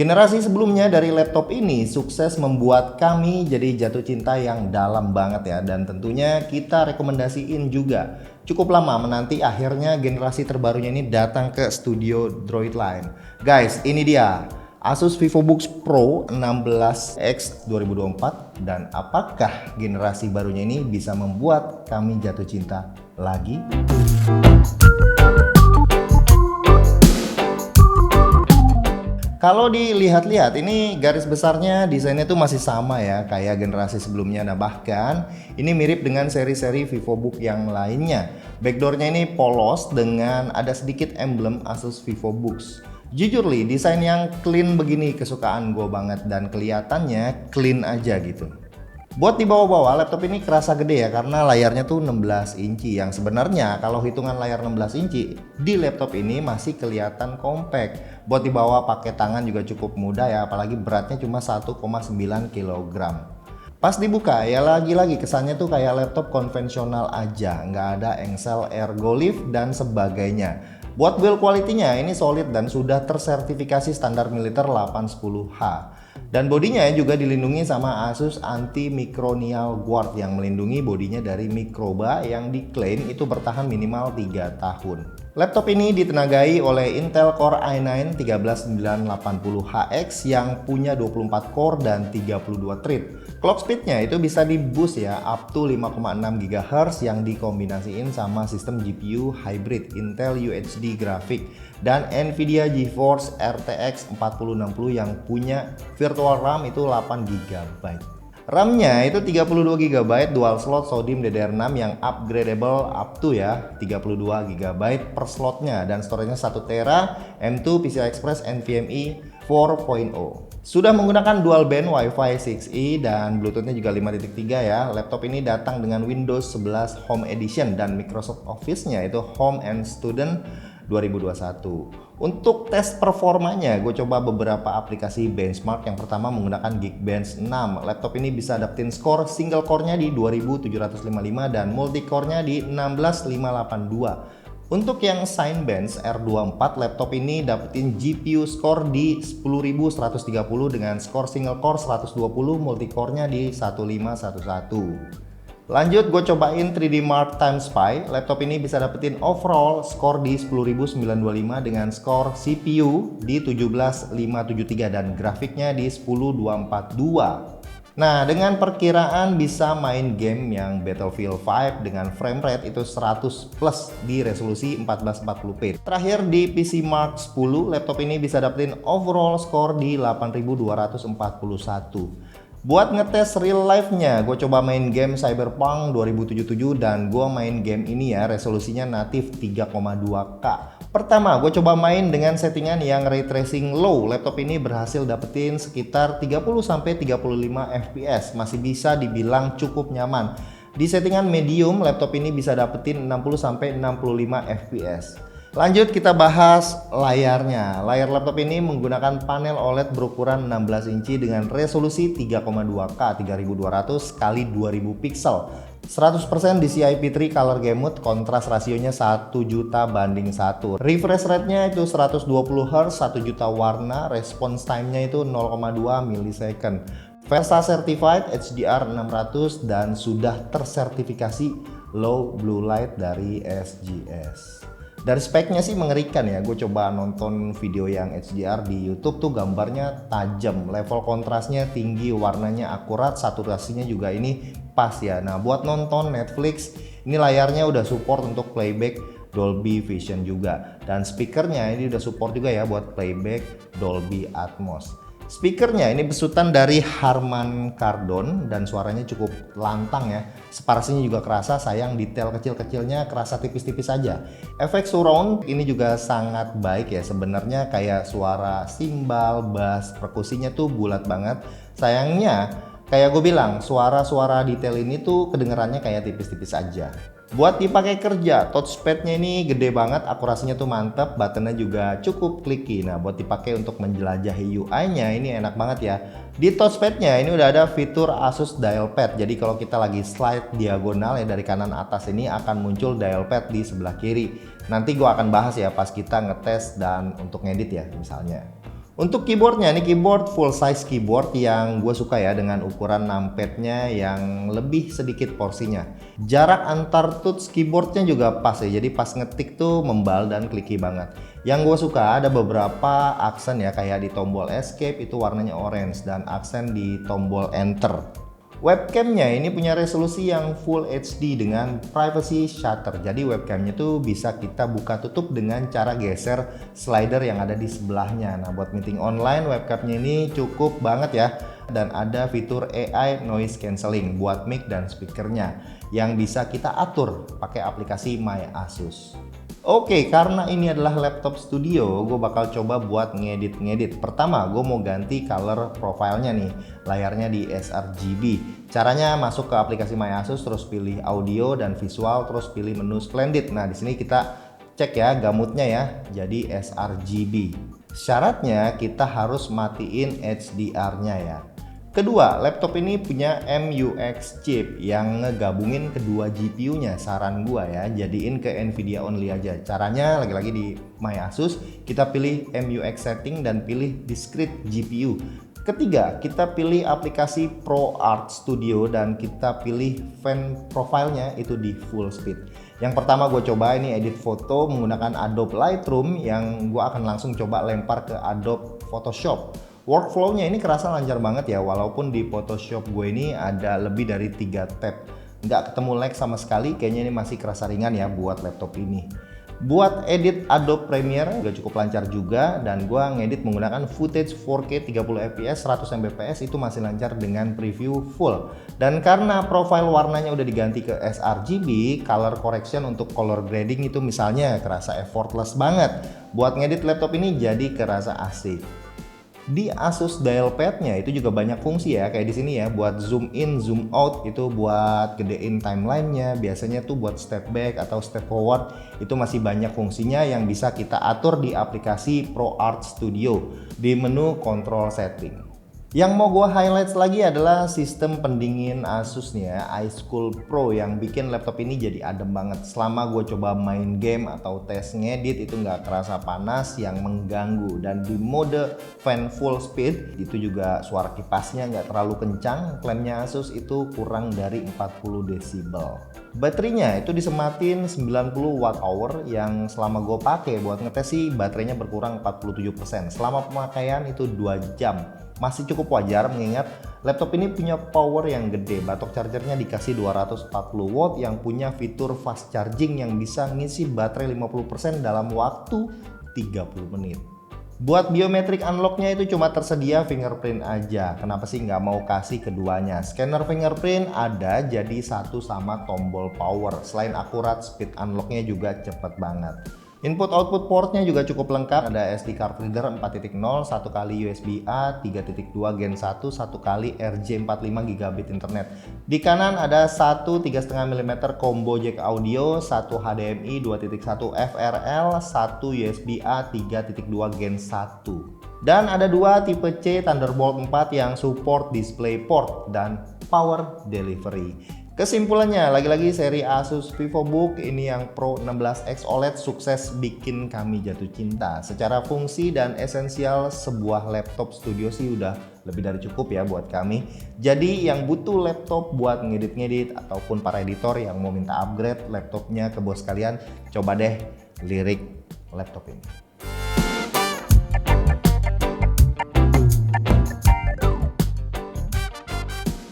Generasi sebelumnya dari laptop ini sukses membuat kami jadi jatuh cinta yang dalam banget ya, dan tentunya kita rekomendasiin juga. Cukup lama menanti akhirnya generasi terbarunya ini datang ke studio Droidline. Guys, ini dia Asus VivoBooks Pro 16X 2024, dan apakah generasi barunya ini bisa membuat kami jatuh cinta lagi? Kalau dilihat-lihat ini garis besarnya desainnya tuh masih sama ya kayak generasi sebelumnya. Nah, bahkan ini mirip dengan seri-seri VivoBook yang lainnya. Backdoornya ini polos dengan ada sedikit emblem Asus VivoBooks. Jujur li, desain yang clean begini kesukaan gue banget, dan kelihatannya clean aja gitu. Buat dibawa-bawa, laptop ini kerasa gede ya karena layarnya tuh 16 inci, yang sebenarnya kalau hitungan layar 16 inci di laptop ini masih kelihatan compact. Buat dibawa pakai tangan juga cukup mudah ya, apalagi beratnya cuma 1,9 kg. Pas dibuka ya lagi-lagi kesannya tuh kayak laptop konvensional aja, nggak ada engsel ergo lift dan sebagainya. Buat build quality-nya ini solid dan sudah tersertifikasi standar militer 810H. Dan bodinya juga dilindungi sama Asus Antimicrobial Guard yang melindungi bodinya dari mikroba yang diklaim itu bertahan minimal 3 tahun. Laptop ini ditenagai oleh Intel Core i9 13980HX yang punya 24 core dan 32 thread. Clock speednya itu bisa di boost ya up to 5,6 GHz yang dikombinasiin sama sistem GPU hybrid Intel UHD grafik dan Nvidia GeForce RTX 4060 yang punya virtual RAM itu 8 GB. RAM-nya itu 32 GB dual slot SODIMM DDR6 yang upgradable up to ya 32 GB per slotnya, dan storage-nya 1 TB M2 PCI Express NVMe 4.0. Sudah menggunakan dual band Wi-Fi 6E dan Bluetooth-nya juga 5.3 ya. Laptop ini datang dengan Windows 11 Home Edition dan Microsoft Office-nya itu Home and Student 2021. Untuk tes performanya, gue coba beberapa aplikasi benchmark. Yang pertama menggunakan Geekbench 6. Laptop ini bisa dapetin skor single core-nya di 2755 dan multi core-nya di 16582. Untuk yang Cinebench R24, laptop ini dapetin GPU score di 10.130 dengan skor single core 120, multi core-nya di 1511. Lanjut gue cobain 3D Mark Time Spy. Laptop ini bisa dapetin overall skor di 10.925 dengan skor CPU di 17.573 dan grafiknya di 10.242. Nah, dengan perkiraan bisa main game yang Battlefield 5 dengan frame rate itu 100 plus di resolusi 1440p. Terakhir di PC Mark 10, laptop ini bisa dapetin overall score di 8241. Buat ngetes real life-nya, gue coba main game Cyberpunk 2077 dan gue main game ini ya resolusinya natif 3,2K. Pertama, gue coba main dengan settingan yang ray tracing low. Laptop ini berhasil dapetin sekitar 30-35 fps, masih bisa dibilang cukup nyaman. Di settingan medium, laptop ini bisa dapetin 60-65 fps. Lanjut kita bahas layarnya. Layar laptop ini menggunakan panel OLED berukuran 16 inci dengan resolusi 3,2K 3200 x 2000 pixel. 100% DCI P3 Color Gamut, kontras rasionya 1 juta banding 1. Refresh rate-nya itu 120 Hz, 1 juta warna, response time-nya itu 0,2 millisecond. Versa Certified HDR 600 dan sudah tersertifikasi Low Blue Light dari SGS. Dari speknya sih mengerikan ya, gue coba nonton video yang HDR di YouTube tuh gambarnya tajam, level kontrasnya tinggi, warnanya akurat, saturasinya juga ini pas ya. Nah, buat nonton Netflix ini layarnya udah support untuk playback Dolby Vision juga, dan speakernya ini udah support juga ya buat playback Dolby Atmos. Speakernya ini besutan dari Harman Kardon dan suaranya cukup lantang ya. Separasinya juga kerasa, sayang detail kecil-kecilnya kerasa tipis-tipis saja. Efek surround ini juga sangat baik ya, sebenarnya kayak suara simbal, bass, perkusinya tuh bulat banget. Sayangnya kayak gue bilang, suara-suara detail ini tuh kedengerannya kayak tipis-tipis aja. Buat dipakai kerja, touchpadnya ini gede banget, akurasinya tuh mantep, buttonnya juga cukup clicky. Nah, buat dipakai untuk menjelajahi UI-nya ini enak banget ya. Di touchpadnya ini udah ada fitur Asus Dial Pad, jadi kalau kita lagi slide diagonal ya dari kanan atas ini akan muncul dial pad di sebelah kiri. Nanti gue akan bahas ya pas kita ngetes dan untuk ngedit ya misalnya. Untuk keyboardnya, ini keyboard full size keyboard yang gue suka ya, dengan ukuran numpadnya yang lebih sedikit porsinya. Jarak antar touch keyboardnya juga pas ya, jadi pas ngetik tuh membal dan clicky banget. Yang gue suka ada beberapa aksen ya, kayak di tombol escape itu warnanya orange, dan aksen di tombol enter. Webcamnya ini punya resolusi yang Full HD dengan privacy shutter. Jadi webcamnya tuh bisa kita buka tutup dengan cara geser slider yang ada di sebelahnya. Nah, buat meeting online webcamnya ini cukup banget ya. Dan ada fitur AI noise cancelling buat mic dan speakernya yang bisa kita atur pakai aplikasi My Asus. Oke, karena ini adalah laptop studio, gue bakal coba buat ngedit. Pertama, gue mau ganti color profilnya nih, layarnya di sRGB. Caranya masuk ke aplikasi My Asus, terus pilih audio dan visual, terus pilih menu Splendid. Nah, di sini kita cek ya gamutnya ya, jadi sRGB. Syaratnya kita harus matiin HDR-nya ya. Kedua, laptop ini punya MUX chip yang ngegabungin kedua GPU-nya. Saran gua ya, jadiin ke Nvidia only aja. Caranya lagi-lagi di My Asus, kita pilih MUX setting dan pilih discrete GPU. Ketiga, kita pilih aplikasi ProArt Studio dan kita pilih fan profile-nya itu di full speed. Yang pertama gue coba ini edit foto menggunakan Adobe Lightroom, yang gue akan langsung coba lempar ke Adobe Photoshop. Workflow-nya ini kerasa lancar banget ya, walaupun di Photoshop gue ini ada lebih dari 3 tab. Nggak ketemu lag sama sekali, kayaknya ini masih kerasa ringan ya buat laptop ini. Buat edit Adobe Premiere udah cukup lancar juga, dan gue ngedit menggunakan footage 4K 30fps 100 mbps itu masih lancar dengan preview full. Dan karena profile warnanya udah diganti ke sRGB, color correction untuk color grading itu misalnya kerasa effortless banget. Buat ngedit laptop ini jadi kerasa asik. Di Asus Dialpad-nya itu juga banyak fungsi ya, kayak di sini ya, buat zoom in, zoom out, itu buat gedein timeline-nya. Biasanya tuh buat step back atau step forward itu masih banyak fungsinya yang bisa kita atur di aplikasi ProArt Studio di menu control setting. Yang mau gue highlight lagi adalah sistem pendingin Asus nih ya, iCool Pro, yang bikin laptop ini jadi adem banget. Selama gue coba main game atau tes ngedit itu nggak kerasa panas yang mengganggu. Dan di mode fan full speed itu juga suara kipasnya nggak terlalu kencang. Klaimnya Asus itu kurang dari 40 desibel. Baterainya itu disematin 90 watt hour, yang selama gue pakai buat ngetes sih baterainya berkurang 47%. Selama pemakaian itu 2 jam. Masih cukup wajar mengingat laptop ini punya power yang gede. Batok chargernya dikasih 240 watt yang punya fitur fast charging yang bisa ngisi baterai 50% dalam waktu 30 menit. Buat biometric unlocknya itu cuma tersedia fingerprint aja. Kenapa sih nggak mau kasih keduanya? Scanner fingerprint ada, jadi satu sama tombol power. Selain akurat, speed unlocknya juga cepet banget. Input output portnya juga cukup lengkap. Ada SD card reader 4.0, 1 kali USB A, 3.2 Gen 1, 1 kali RJ45 Gigabit internet. Di kanan ada 1 3,5 mm combo jack audio, 1 HDMI 2.1 FRL, 1 USB A 3.2 Gen 1. Dan ada 2 tipe C Thunderbolt 4 yang support DisplayPort dan Power Delivery. Kesimpulannya, lagi-lagi seri Asus VivoBook ini yang Pro 16X OLED sukses bikin kami jatuh cinta. Secara fungsi dan esensial, sebuah laptop studio sih udah lebih dari cukup ya buat kami. Jadi yang butuh laptop buat ngedit-ngedit ataupun para editor yang mau minta upgrade laptopnya ke bos kalian, coba deh lirik laptop ini.